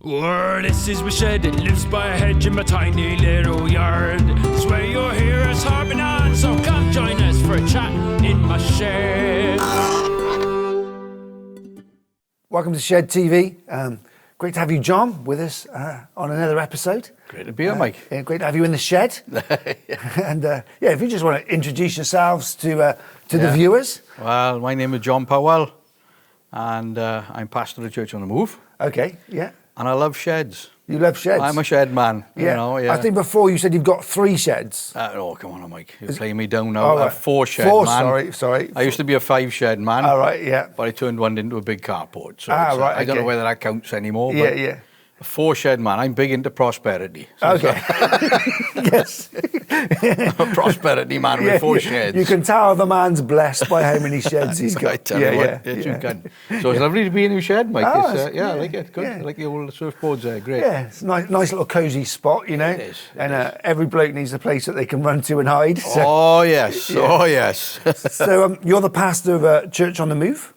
This is my shed, it lives by a hedge in my tiny little yard. Swear you'll hear us harping on, so come join us for a chat in my shed. Welcome to Shed TV. Great to have you, John, with us on another episode. Great to be here, Mike. Yeah, great to have you in the shed. And if you just want to introduce yourselves to the viewers. Well, my name is John Powell, and I'm pastor of Church on the Move. Okay, yeah. And I love sheds. You love sheds? I'm a shed man. Yeah. You know, yeah. I think before you said you've got 3 sheds. Oh, come on, Mike. You're playing me down now. Right. I'm 4 shed 4, man. sorry. I used to be a 5 shed man. All right, yeah. But I turned one into a big carport. So Right, I don't know whether that counts anymore. Yeah, but yeah. A 4 shed man. I'm big into prosperity. So Okay. Yes. I'm a prosperity man with 4 sheds. You can tell the man's blessed by how many sheds he's got. I tell you what, you can. So it's lovely to be in your shed, Mike. Oh, I like it. Good. Yeah. I like the old surfboards there. Great. Yeah, it's a nice little cosy spot, you know. It is. Every bloke needs a place that they can run to and hide. So, Oh, yes. Yeah. Oh, yes. so you're the pastor of Church on the Move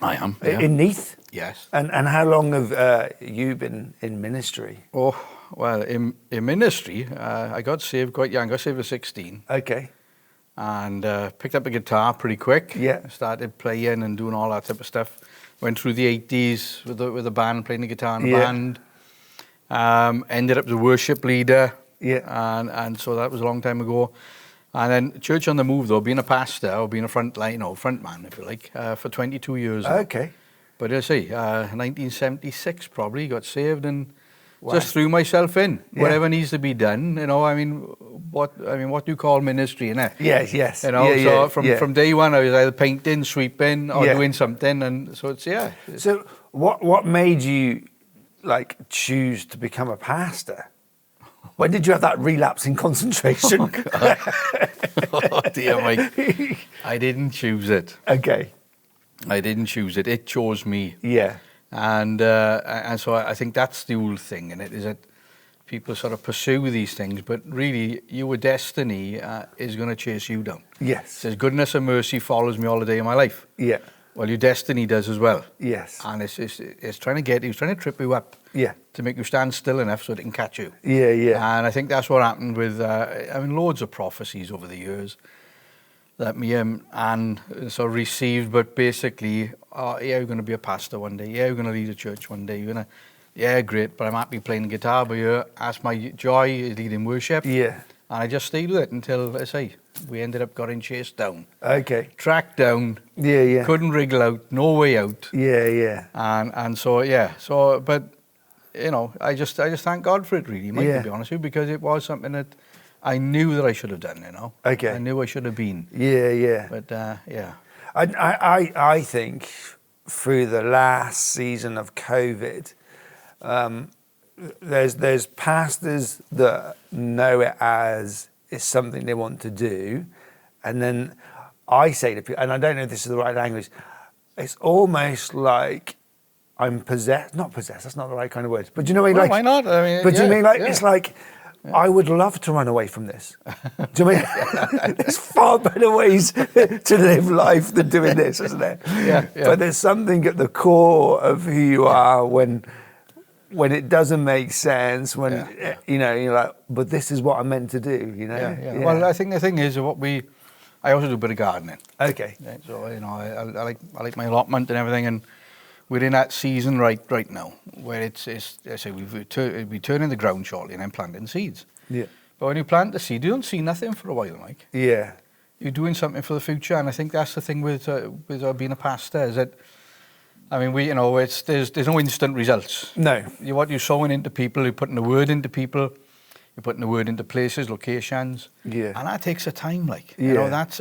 I am. Yeah. in Neath. Yes. And how long have you been in ministry? Oh, well, in ministry, I got saved quite young. I got saved at 16 Okay. and picked up a guitar pretty quick. Yeah. Started playing and doing all that type of stuff. Went through the 80s with the band, playing the guitar in the Yeah. band. Ended up as a worship leader. Yeah. And so that was a long time ago. And then Church on the Move, though, being a pastor or being a front man, if you like, for 22 years now. Okay. But I say, 1976 probably, got saved and Wow. just threw myself in. Yeah. Whatever needs to be done, you know. What do you call ministry, innit? Yes. You know, Yeah, so from day one, I was either painting, sweeping, or Yeah. doing something, and so it's So what made you choose to become a pastor? When did you have that relapse in concentration? Oh dear, Mike, I didn't choose it. Okay. I didn't choose it. It chose me. Yeah. And so I think that's the whole thing in it, is that people sort of pursue these things, but really your destiny is going to chase you down. Yes. It says goodness and mercy follows me all the day of my life. Yeah. Well, your destiny does as well. Yes. And it's trying to trip you up. Yeah. To make you stand still enough so it can catch you. Yeah. And I think that's what happened with, loads of prophecies over the years that me and Anne sort of received, but basically, you're going to be a pastor one day, you're going to lead a church one day, you're going to, great, but I'm happy playing guitar, but that's my joy, is leading worship. Yeah. And I just stayed with it until, we ended up getting chased down. Okay. Tracked down. Yeah. Couldn't wriggle out, no way out. Yeah. And so, but, you know, I just thank God for it, really, Mike, to be honest with you, because it was something that I knew that I should have done, you know. Okay. I knew I should have been. Yeah. But, I think through the last season of COVID, there's pastors that know it as it's something they want to do, and then I say to people, and I don't know if this is the right language, it's almost like I'm possessed. Not possessed. That's not the right kind of word. But do you know what I mean? Well, why not? I mean, but do you mean it's like? I would love to run away from this. Do you mean there's far better ways to live life than doing this, isn't there? Yeah. But there's something at the core of who you are when it doesn't make sense. When you're like, but this is what I'm meant to do. You know. Yeah. Well, I think the thing is I also do a bit of gardening. Okay. Yeah, so I like my allotment and everything, and we're in that season right now where it's we're turning the ground shortly and then planting seeds. Yeah. But when you plant the seed, you don't see nothing for a while, Mike. Yeah. You're doing something for the future, and I think that's the thing with being a pastor, is that, there's no instant results. No. What you're sowing into people, you're putting the word into people, you're putting the word into places, locations. Yeah. And that takes a time, like. Yeah. You know, that's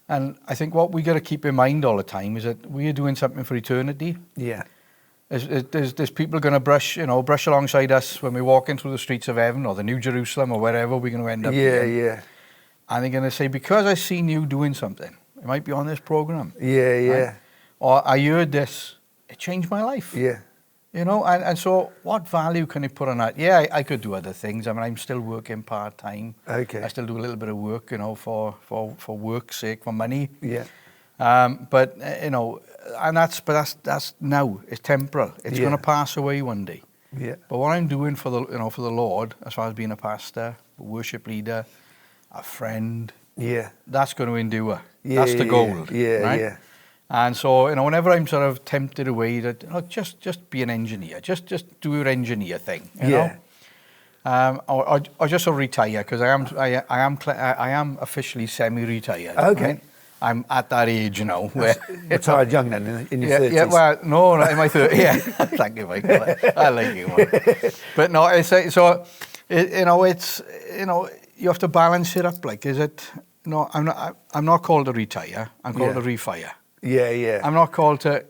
and I think what we got to keep in mind all the time is that we are doing something for eternity. Yeah. There's people going to brush alongside us when we're walking through the streets of heaven or the New Jerusalem or wherever we're going to end up. Yeah. And they're going to say, because I seen you doing something, it might be on this program. Yeah. Right? Or I heard this, it changed my life. Yeah. You know, and so what value can you put on that? Yeah, I could do other things. I mean, I'm still working part-time. Okay. I still do a little bit of work, for work's sake, for money. Yeah. But, that's now. It's temporal. It's going to pass away one day. Yeah. But what I'm doing for the Lord, as far as being a pastor, a worship leader, a friend, Yeah. that's going to endure. Yeah, That's the goal. Yeah, right? yeah. And so, whenever I'm sort of tempted away, that just be an engineer, just do your engineer thing, you know. Or just retire, because I am officially semi-retired. Okay. Right? I'm at that age now where Retired young then, in your 30s. Yeah, well, no, not in my 30s. Yeah, thank you, Mike. I like you, Mike. But no, it's you have to balance it up. Like, is it? No, I'm not called to retire. I'm called to refire. Yeah, yeah. I'm not called to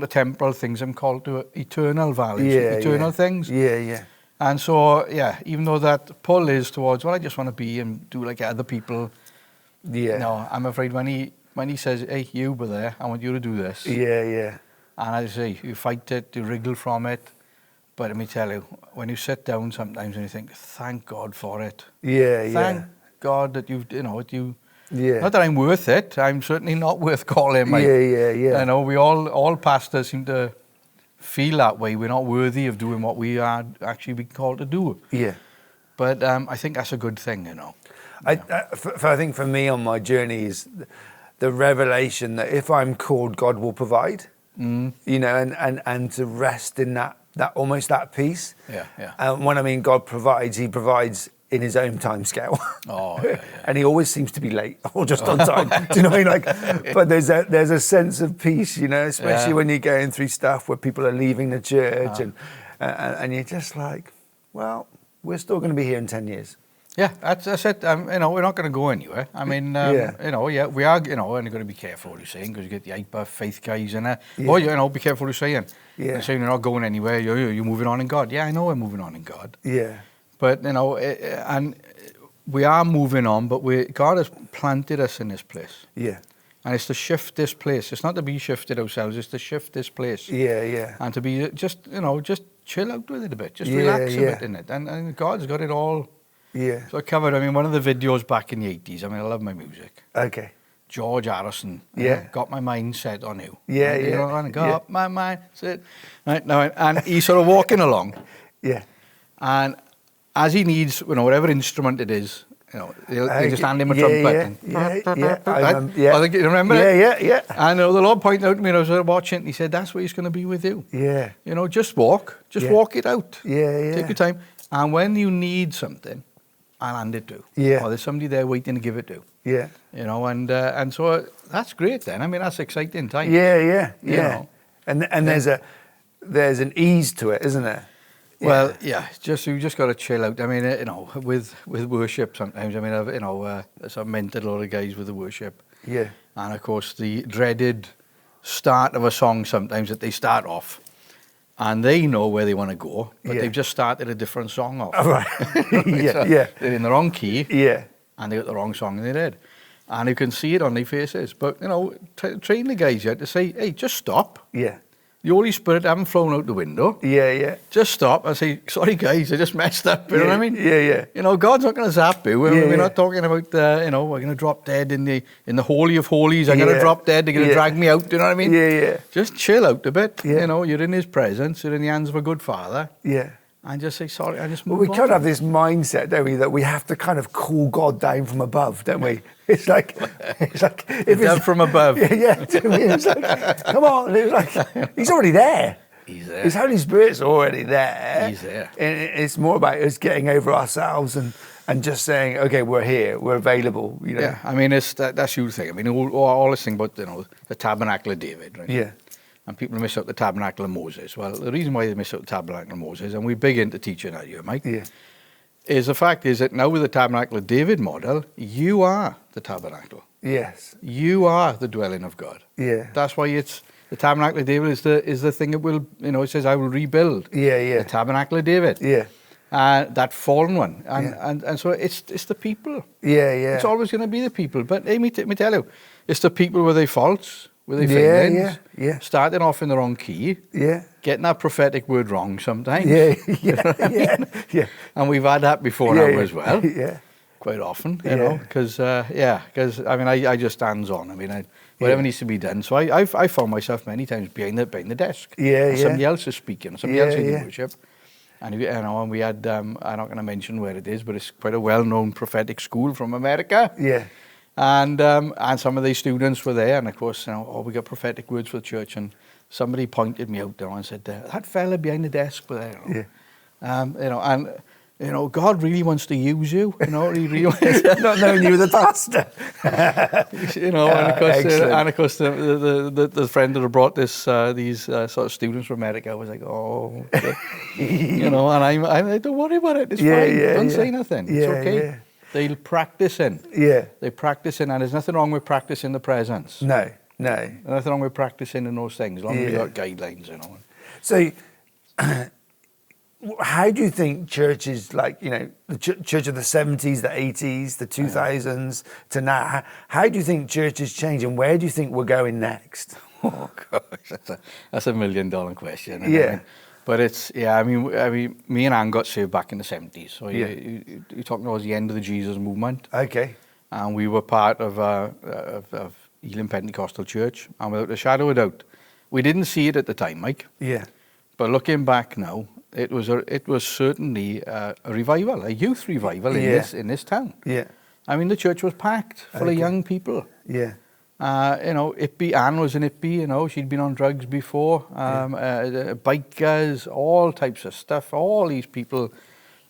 temporal things. I'm called to eternal values, eternal things. Yeah, yeah. And so, yeah, even though that pull is towards, well, I just want to be and do like other people. Yeah. No, I'm afraid when he says, hey, you over there, I want you to do this. Yeah, yeah. And I say, you fight it, you wriggle from it. But let me tell you, when you sit down sometimes and you think, thank God for it. Yeah, Thank yeah. God that Yeah. Not that I'm worth it. I'm certainly not worth calling. Yeah. We all pastors seem to feel that way. We're not worthy of doing what we are actually being called to do. Yeah. But I think that's a good thing, I think for me on my journey is the revelation that if I'm called, God will provide. And to rest in that almost that peace. Yeah, yeah. And when I mean God provides, He provides in His own time scale. Oh, yeah. And He always seems to be late or just on time. Do you know what I mean? But there's a sense of peace, especially when you're going through stuff where people are leaving the church and you're just like, well, we're still going to be here in 10 years. Yeah, that's it. We're not going to go anywhere. I mean, we are, and you've got to be careful what you're saying, because you get the hyper faith guys in there. Yeah. Or, be careful what you're saying. Yeah. You're saying you're not going anywhere, you're moving on in God. Yeah, I know we're moving on in God. Yeah. But, and we are moving on, but God has planted us in this place. Yeah. And it's to shift this place. It's not to be shifted ourselves, it's to shift this place. Yeah, yeah. And to be just chill out with it a bit, just relax a bit in it. And God's got it all. Yeah. So I covered, one of the videos back in the 80s, I love my music. Okay. George Harrison. Yeah. Got my mind set on you. Yeah, right? yeah. And got my mind set. Right now, and he's sort of walking along. Yeah. And as he needs, whatever instrument it is, he'll just hand him a trumpet. Yeah. I think you remember it? Yeah. And the Lord pointed out to me, and I was watching, and he said, that's where he's going to be with you. Yeah. Just walk. Just walk it out. Yeah. Take your time. And when you need something, I'll hand it to. Yeah. Or there's somebody there waiting to give it to. Yeah. And so that's great then. That's exciting time. Yeah. And there's an ease to it, isn't there? Yeah. Well, yeah, you just got to chill out. With worship sometimes, I've mentored a lot of guys with the worship. Yeah. And of course, the dreaded start of a song sometimes that they start off. And they know where they want to go, but they've just started a different song off. Oh, right. Yeah. They're in the wrong key. Yeah. And they got the wrong song in their head. And you can see it on their faces. But, train the guys to say, hey, just stop. Yeah. The Holy Spirit haven't flown out the window. Yeah. Just stop and say, sorry, guys, I just messed up. You know what I mean? Yeah. God's not going to zap you. We're not talking about, we're going to drop dead in the Holy of Holies. I'm going to drop dead. They're going to drag me out. You know what I mean? Yeah. Just chill out a bit. Yeah. You're in His presence. You're in the hands of a good Father. Yeah. And just say, sorry, I just move we on. kind of have this mindset, don't we, that we have to kind of call God down from above, don't we? It's like if down from above. Yeah. It's like, come on. It's like He's already there. He's there. His Holy Spirit's already there. He's there. And it's more about us getting over ourselves and just saying, okay, we're here, we're available. Yeah, that's your thing. All this thing about the Tabernacle of David, right? Yeah. And people miss out the Tabernacle of Moses. Well, the reason why they miss out the Tabernacle of Moses, and we're big into teaching that here, Mike, is the fact is that now with the Tabernacle of David model, you are the tabernacle. Yes. You are the dwelling of God. Yeah. That's why it's the Tabernacle of David is the thing that will, it says, I will rebuild. Yeah. The Tabernacle of David. Yeah. That fallen one. And so it's the people. Yeah. It's always going to be the people. But hey, me tell you, it's the people with their faults, with their failings. Yeah. Starting off in the wrong key. Yeah. Getting that prophetic word wrong sometimes. Yeah. And we've had that before now as well. Yeah. quite often, you know, because I mean, I just hands on. I mean, whatever needs to be done. So I found myself many times behind the desk. And somebody else is speaking, somebody else is in worship. And you know, and we had I'm not going to mention where it is, but it's quite a well-known prophetic school from America. Yeah. And some of these students were there, and of course, you know, we got prophetic words for the church, and somebody pointed me out there and said, that fella behind the desk was there. You know? You know, and you know, God really wants to use you. You know, he really wants Not knowing you were the pastor. You know, and of course, the friend that had brought these sort of students from America was like, oh, you know, and I'm like, don't worry about it. It's fine. Don't say nothing. It's okay. Yeah. They'll practice in. Yeah. They practice in, and there's nothing wrong with practicing the presence. No. There's nothing wrong with practicing in those things, as long as you got guidelines, you know. So, how do you think churches, like, you know, the church of the 70s, the 80s, the 2000s to now, how do you think churches change, and where do you think we're going next? Oh, gosh, that's $1 million question. Yeah. I mean, but it's, I mean, me and Anne got saved back in the 70s. So you're talking about the end of the Jesus movement. Okay. And we were part of Elim Pentecostal Church. And without a shadow of doubt, we didn't see it at the time, Mike. Yeah. But looking back now, it was certainly a revival, a youth revival in this town. Yeah. I mean, the church was packed full of young people. Yeah. You know, Anne was in Ippy, you know, she'd been on drugs before, bikers, all types of stuff, all these people,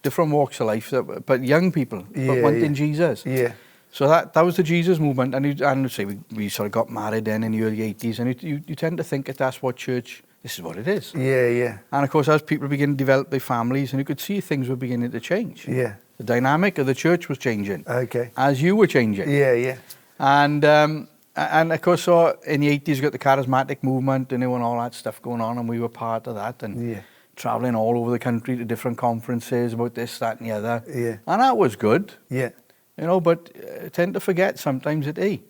different walks of life, but young people, but wanting Jesus. Yeah. So that was the Jesus movement, and say we sort of got married then in the early 80s, and you tend to think that that's what church, this is what it is. Yeah, yeah. And of course, as people begin to develop their families, and you could see things were beginning to change. Yeah. The dynamic of the church was changing. Okay. As you were changing. Yeah, yeah. And of course, so in the 80s, you got the charismatic movement and all that stuff going on, and we were part of that, and traveling all over the country to different conferences about this, that, and the other. Yeah. And that was good. Yeah. You know, but I tend to forget sometimes that, hey,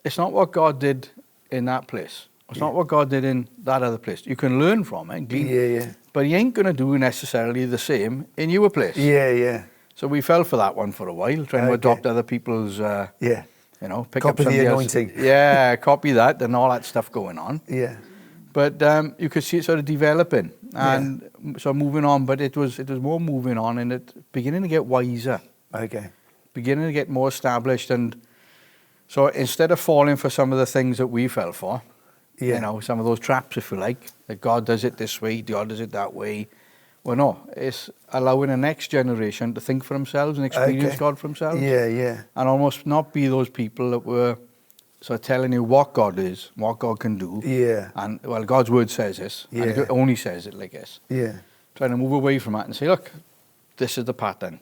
it's not what God did in that place. It's not what God did in that other place. You can learn from it, but He ain't going to do necessarily the same in your place. Yeah, yeah. So we fell for that one for a while, trying to adopt other people's, you know, pick copy up the anointing. Copy that and all that stuff going on. Yeah. But you could see it sort of developing and so moving on, but it was more moving on and it beginning to get wiser. Okay. Beginning to get more established, and so instead of falling for some of the things that we fell for, you know, some of those traps, if you like, that God does it this way, God does it that way. Well, no, it's allowing the next generation to think for themselves and experience God for themselves. Yeah, yeah. And almost not be those people that were sort of telling you what God is, what God can do. Yeah. And, well, God's word says this, and it only says it like this. Yeah. Trying to move away from that and say, look, this is the pattern.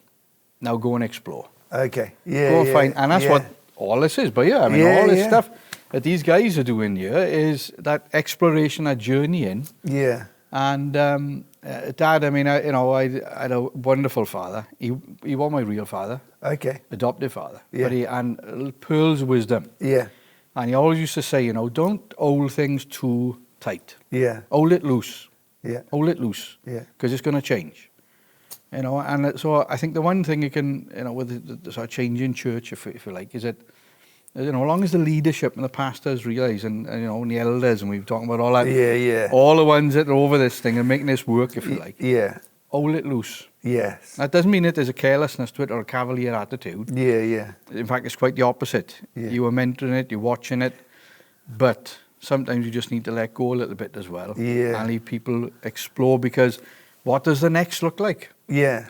Now go and explore. Okay. Yeah, go and find, and that's what all this is. But I mean, all this stuff that these guys are doing here is that exploration, that journey in. Yeah. And Dad, I mean, I had a wonderful father. He was my real father. Okay. Adoptive father. Yeah. But and pearls of wisdom. Yeah. And he always used to say, you know, don't hold things too tight. Yeah. Hold it loose. Yeah. Hold it loose. Yeah. Because it's going to change. You know, and so I think the one thing you can, you know, with the sort of change in church, if you like, is that, you know, as long as the leadership and the pastors realise, and you know, and the elders, and we've talked about all that, all the ones that are over this thing and making this work, if you like, hold it loose. Yes. That doesn't mean that there's a carelessness to it or a cavalier attitude. Yeah, yeah. In fact, it's quite the opposite. Yeah. You are mentoring it, you're watching it, but sometimes you just need to let go a little bit as well. Yeah. And leave people explore, because what does the next look like? Yeah.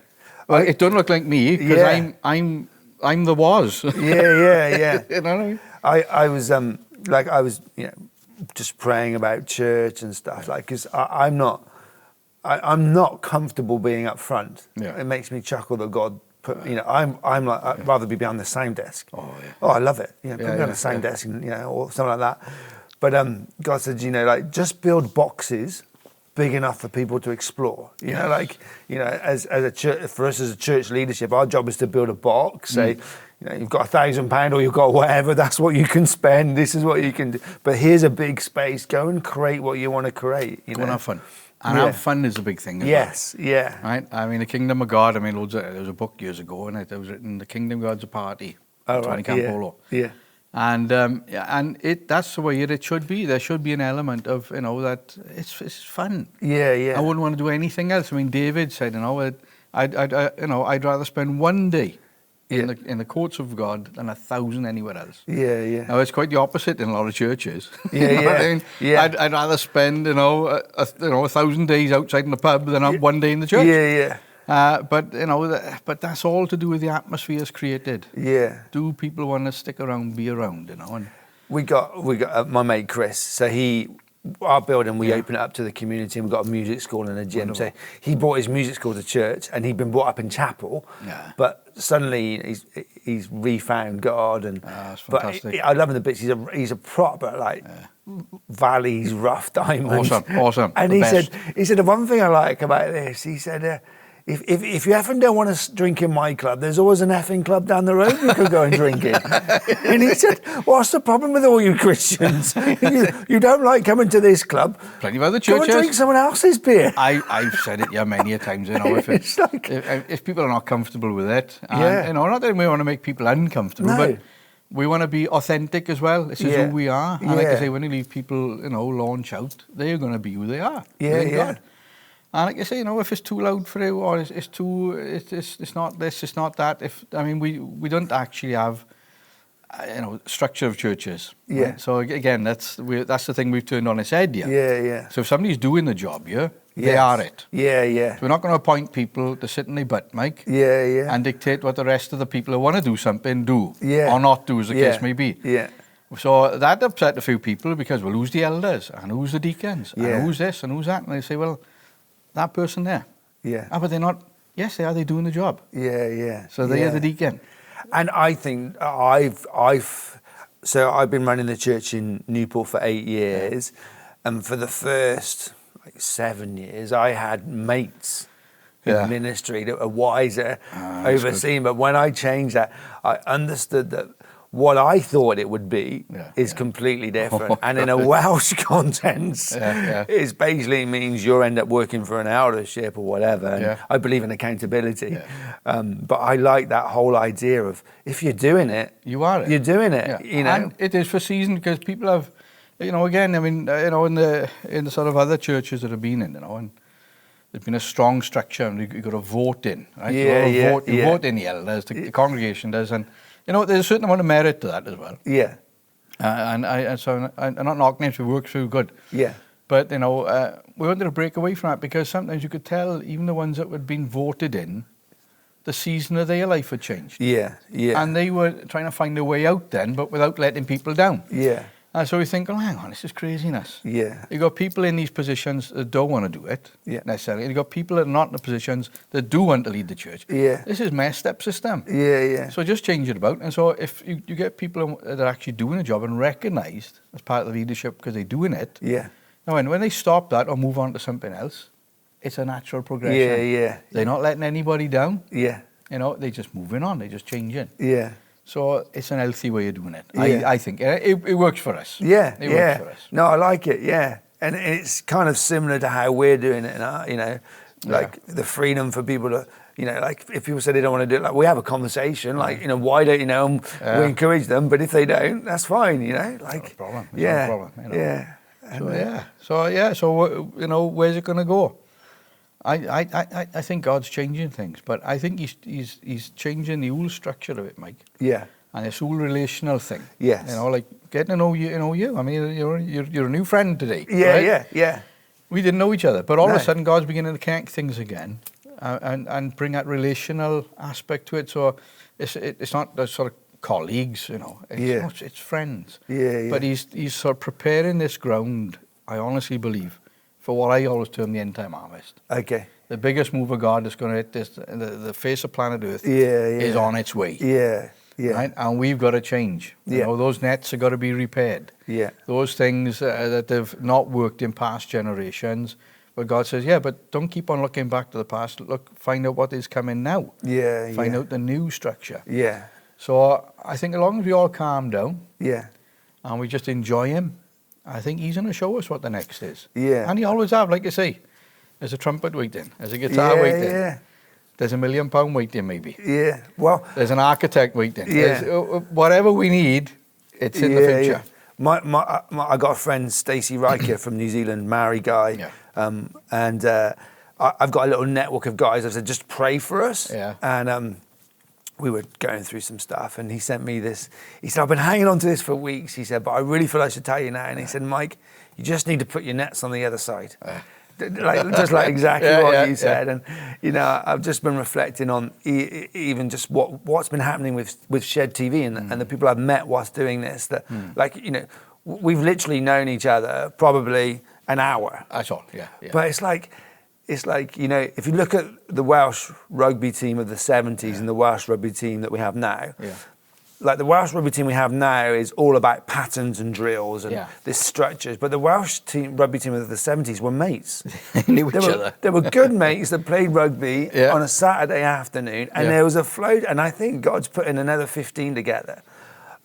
Well, it don't look like me, because I'm the was. Yeah. You know what I mean? I was I was, you know, just praying about church and stuff, like, because I'm not comfortable being up front. Yeah. It makes me chuckle that God put, you know, I'm like, I'd rather be behind the sound desk. Oh yeah. Oh, I love it. You know, put me behind the sound desk, and you know, or something like that. But God said, you know, like, just build boxes big enough for people to explore. You know, like, you know, as a church, for us as a church leadership, our job is to build a box. Say, you know, you've got £1,000 or you've got whatever, that's what you can spend. This is what you can do. But here's a big space. Go and create what you want to create. You Go know? and have fun. And have fun is a big thing as Yes, yeah. well. Right? I mean, the kingdom of God, I mean, there was a book years ago, and it was written, The Kingdom of God's a Party. Oh, Tony right, yeah, Campolo. yeah. And that's the way it should be. There should be an element of, that it's fun. Yeah, yeah. I wouldn't want to do anything else. I mean, David said, I'd rather spend one day in the courts of God than 1,000 anywhere else. Yeah, yeah. Now it's quite the opposite in a lot of churches. Yeah, You know what I yeah, mean? yeah. I'd rather spend 1,000 days outside in the pub than one day in the church. Yeah, yeah. But that's all to do with the atmospheres created. Yeah. Do people want to stick around, be around? And We got my mate Chris. So our building, we open it up to the community, and we've got a music school and a gym. Wonderful. So he brought his music school to church, and he'd been brought up in chapel. Yeah. But suddenly he's refound God, and that's but fantastic. I love him the bits. He's a proper Valley's rough diamond. Awesome. And The he best. said the one thing I like about this. He said. If you effing don't want to drink in my club, there's always an effing club down the road you could go and drink in. And he said, what's the problem with all you Christians? You don't like coming to this club. Plenty of other Go churches. and drink someone else's beer. I've said it many a times, if It's like- if people are not comfortable with it, and, Yeah. not that we want to make people uncomfortable, No. but we want to be authentic as well. This is Yeah. who we are. And like I Yeah. say, when you leave people, launch out, they're going to be who they are. Yeah, in yeah. God. And like I say, if it's too loud for you, or it's not this, it's not that. We don't actually have, structure of churches. Yeah. Right? So again, that's the thing we've turned on its head here. Yeah, yeah. So if somebody's doing the job here, they Yes. are it. Yeah, yeah. So we're not going to appoint people to sit in their butt, Mike, Yeah, yeah. and dictate what the rest of the people who want to do something do, Yeah. or not do, as the Yeah. case may be. Yeah. So that upset a few people because, well, who's the elders, and who's the deacons, Yeah. and who's this, and who's that? And they say, well, that person there. Yeah. But they're not. Yes, they are. They're doing the job. Yeah, yeah. So they yeah. are the deacon. And I think so I've been running the church in Newport for 8 years, and for the first 7 years, I had mates Yeah. in ministry that were wiser, That's overseeing. But when I changed that, I understood that what I thought it would be is completely different. And in a Welsh context, it basically means you'll end up working for an eldership or whatever. And I believe in accountability. But I like that whole idea of if you're doing it, You are it. You're doing it. Yeah. And it is for season because people have, again, in the sort of other churches that I've been in, and there's been a strong structure, and you've got to vote in, right? You vote in the elders, the congregation does, and there's a certain amount of merit to that as well. Yeah. So I'm not knocking it; it works so good. Yeah. But we wanted to break away from that because sometimes you could tell even the ones that had been voted in, the season of their life had changed. Yeah. Yeah. And they were trying to find a way out then, but without letting people down. Yeah. And so we think, oh, hang on, this is craziness. Yeah. You've got people in these positions that don't want to do it, necessarily. You've got people that are not in the positions that do want to lead the church. Yeah. This is messed up system. Yeah, yeah. So just change it about. And so if you get people that are actually doing a job and recognised as part of the leadership because they're doing it, Yeah. now when they stop that or move on to something else, it's a natural progression. Yeah, yeah. They're not letting anybody down. Yeah. They're just moving on. They're just changing. Yeah. So it's an healthy way of doing it. Yeah. I think it works for us. Yeah, It yeah. works for us. No, I like it. Yeah, and it's kind of similar to how we're doing it now. Like the freedom for people to, like if people say they don't want to do it, like we have a conversation. Like, why don't you know? And we encourage them, but if they don't, that's fine. Like, Not a problem. It's yeah, not a problem. Yeah. So where's it going to go? I think God's changing things, but I think he's changing the whole structure of it, Mike. Yeah. And this whole relational thing. Yes. Like getting to know you. I mean, you're a new friend today. Yeah, right? yeah. We didn't know each other, but all of No. a sudden God's beginning to connect things again, and bring that relational aspect to it. So it's not the sort of colleagues, it's friends. Yeah. But he's sort of preparing this ground, I honestly believe, for what I always term the end time harvest. Okay. The biggest move of God that's going to hit the face of planet Earth Yeah. is on its way. Yeah. Yeah. Right? And we've got to change. Those nets have got to be repaired. Yeah. Those things that have not worked in past generations. But God says, but don't keep on looking back to the past. Find out what is coming now. Yeah. Find out the new structure. Yeah. So I think as long as we all calm down, Yeah. and we just enjoy him, I think he's going to show us what the next is. Yeah. And he always have, like I say. There's a trumpet waiting. There's a guitar waiting. Yeah. There's £1 million waiting, maybe. Yeah. Well. There's an architect waiting. Yeah. Whatever we need, it's in the future. Yeah. I got a friend, Stacey Riker from New Zealand, Maori guy, and I've got a little network of guys. I said, just pray for us. Yeah. And we were going through some stuff, and he sent me this. He said, I've been hanging on to this for weeks. He said, but I really feel I should tell you now. And he said, Mike, you just need to put your nets on the other side. Just like exactly what you said. And, you know, I've just been reflecting on even just what's been happening with Shed TV and the people I've met whilst doing this. That, like, you know, we've literally known each other probably an hour. That's all, yeah. But it's like, you know, if you look at the Welsh rugby team of the 70s and the Welsh rugby team that we have now, like the Welsh rugby team we have now is all about patterns and drills and this structures. But the Welsh rugby team of the 70s were mates. They knew each other. They were good mates that played rugby on a Saturday afternoon, and there was a flow. And I think God's put in another 15 together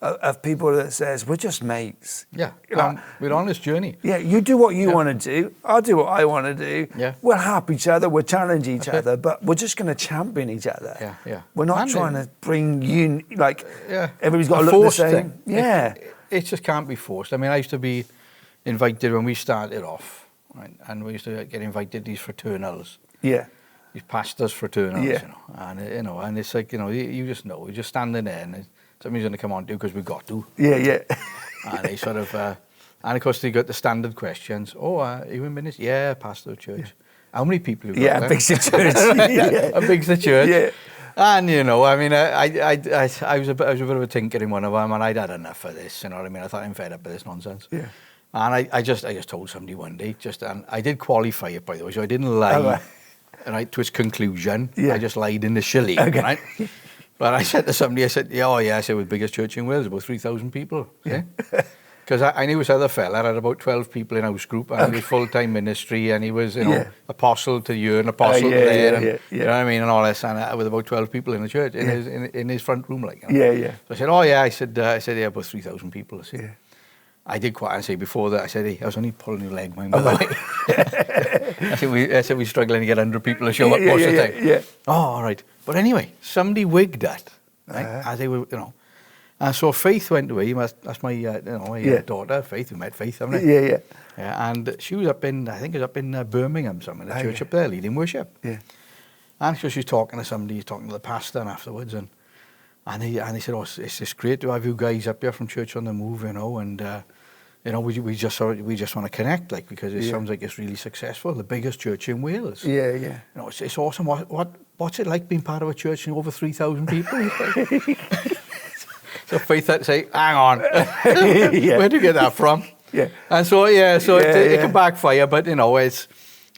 of people that says, we're just mates. Yeah, like, we're on this journey. Yeah, you do what you want to do, I'll do what I want to do. Yeah. We'll help each other, we'll challenge each other, but we're just going to champion each other. Yeah. We're not trying to bring you, like, everybody's got to look the same. Thing. Yeah. It just can't be forced. I mean, I used to be invited when we started off, right? And we used to get invited to these fraternals. Yeah. These pastors' fraternals, you know. And it's like, you know, you just know, you're just standing there and somebody's going to come on to you because we've got to. Yeah. And they sort of, and of course they got the standard questions. Oh, are you in ministry? Yeah, pastor of church. Yeah. How many people have you got? Yeah, big's the church. A big's the church. Yeah. And, you know, I mean, I was a bit of a tinker in one of them, and I'd had enough of this, you know what I mean? I thought, I'm fed up with this nonsense. Yeah. And I just told somebody one day, and I did qualify it, by the way, so I didn't lie right to its conclusion. Yeah. I just lied initially, right? But I said to somebody, I said, I said, we're the biggest church in Wales, about 3,000 people. Because I knew this other fella had about 12 people in house group, and he was full-time ministry, and he was, you know, apostle to you and apostle to there, and you know what I mean, and all this, and with about 12 people in the church, in his front room, like. You know? So I said, I said, about 3,000 people. I said, I did quite, I say before that, I said, I was only pulling your leg, my mother. I said, we're struggling to get 100 people to show up most of the time. Yeah. Oh, all right. But anyway, somebody wigged that, right? As they were, you know. And so Faith went away. That's my, daughter, Faith. We met Faith, haven't we? Yeah. And she was up in, I think it was up in Birmingham, somewhere, the church up there, leading worship. Yeah. And so she's talking to somebody, talking to the pastor afterwards, and he said, it's just great to have you guys up here from Church on the Move, you know, and you know, we just want to connect, like, because it sounds like it's really successful, the biggest church in Wales. Yeah. You know, it's awesome. What's it like being part of a church in over 3,000 people? So Faith had to say, hang on, where do you get that from? Yeah. And so it can backfire, but you know, it's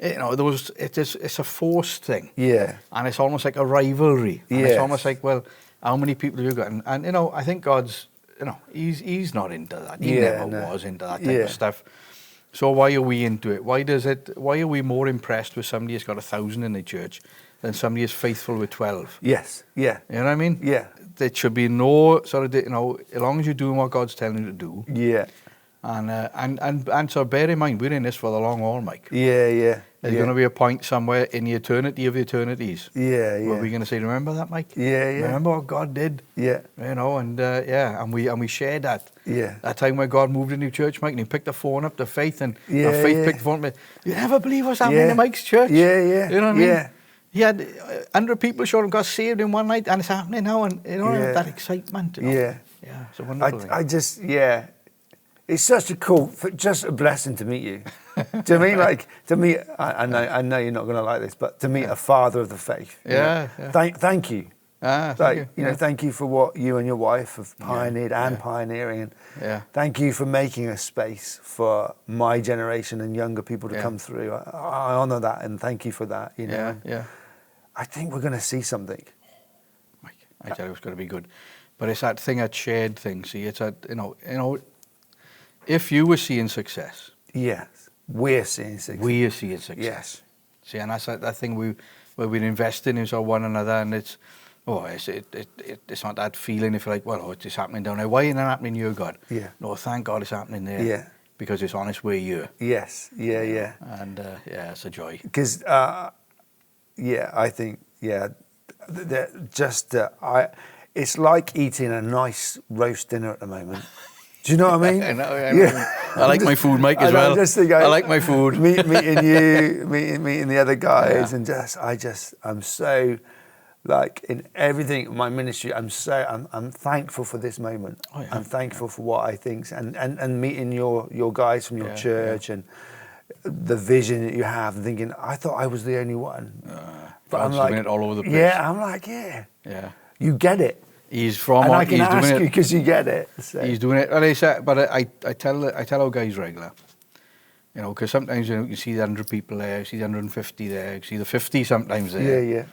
a forced thing. Yeah. And it's almost like a rivalry. And it's almost like, well, how many people have you got? And you know, I think God's, you know, he's not into that. He never was into that type of stuff. So why are we into it? Why are we more impressed with somebody who's got 1,000 in the church than somebody who's faithful with 12? Yes. Yeah. You know what I mean? Yeah. There should be no sort of, you know, as long as you're doing what God's telling you to do. Yeah. And so bear in mind, we're in this for the long haul, Mike. Yeah. There's going to be a point somewhere in the eternity of eternities. Yeah. Where we're going to say, remember that, Mike? Yeah. Remember what God did? Yeah. You know, and we shared that. Yeah. That time when God moved a new church, Mike, and he picked the phone up to Faith, and Faith picked the phone up. You never believe what's happening in Mike's church. Yeah. You know what I mean? Yeah. He had 100 people showed him got saved in one night, and it's happening now, and you know that excitement. You know? Yeah. It's a wonderful thing. I just it's such a cool, just a blessing to meet you. To me, I know you're not going to like this, but to meet a father of the faith. Yeah. Thank you. Thank you. Thank you for what you and your wife have pioneered and pioneering. And thank you for making a space for my generation and younger people to come through. I honour that and thank you for that. You know. Yeah. I think we're going to see something. Mike, I tell you, it's going to be good. But it's that thing, that shared thing. See, it's that you know, if you were seeing success. Yes, we're seeing success. We are seeing success. Yes. See, and that's that thing where we're investing in one another, and it's not that feeling if you're like, well, it's just happening down there. Why isn't it happening here, God? Yeah. No, thank God it's happening there. Yeah. because it's on its way here. Yes, yeah. And it's a joy. Because, I think, it's like eating a nice roast dinner at the moment. Do you know what I mean? I know. I like my food, Mike, as well. I like my food. Meeting you, meeting the other guys, and I'm so, like, in everything, my ministry, I'm thankful for this moment. Oh, yeah. I'm thankful for what I think, and meeting your guys from your church and the vision that you have, and thinking, I thought I was the only one. But I'm like, doing it all over the place. Yeah, I'm like, yeah. You get it. He's from. And I can he's ask doing you it. because you get it. So. He's doing it. Well, I tell our guys regular, you know, because sometimes you can see the 100 people there, you see the 150 there, you see the 50 sometimes there.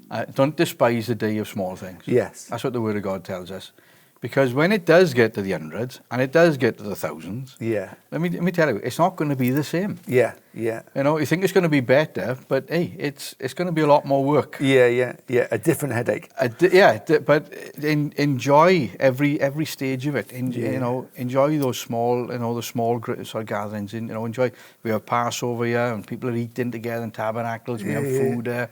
Yeah. Don't despise the day of small things. Yes. That's what the Word of God tells us. Because when it does get to the hundreds and it does get to the thousands, let me tell you, it's not going to be the same. Yeah. You know, you think it's going to be better, but hey, it's going to be a lot more work. Yeah. A different headache. But enjoy every stage of it. You know, enjoy those small, the small gatherings. You know, enjoy. We have Passover here, and people are eating together in tabernacles. We have food there.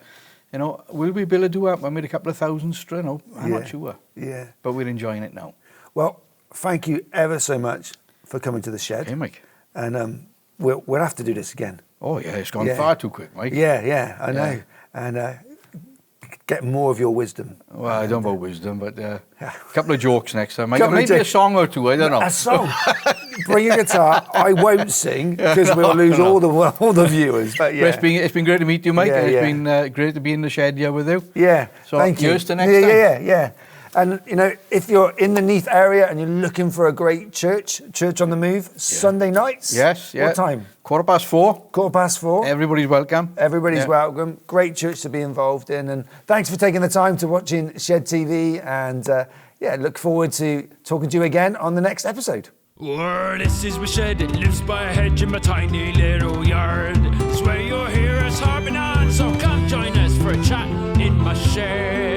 You know, will we be able to do that when we're a couple of thousand straight? No, I'm not sure. Yeah. But we're enjoying it now. Well, thank you ever so much for coming to the shed. Okay, Mike. And we'll have to do this again. Oh, yeah, it's gone far too quick, Mike. Yeah, I know. And get more of your wisdom. Well, I don't know about wisdom, but a couple of jokes next time, Mike. Maybe a song or two, I don't know. A song? Bring your guitar. I won't sing because we'll lose all the viewers. But yeah. But it's been great to meet you, Mike. It's been great to be in the shed here with you. Yeah, so thank you. Cheers to next time. Yeah. And, you know, if you're in the Neath area and you're looking for a great church on the move, Sunday nights. Yes, What time? 4:15. 4:15. Everybody's welcome. Everybody's welcome. Great church to be involved in. And thanks for taking the time to watching Shed TV. And, look forward to talking to you again on the next episode. This is my shed, it lives by a hedge in my tiny little yard. Swear you'll hear us harping on, so come join us for a chat in my shed.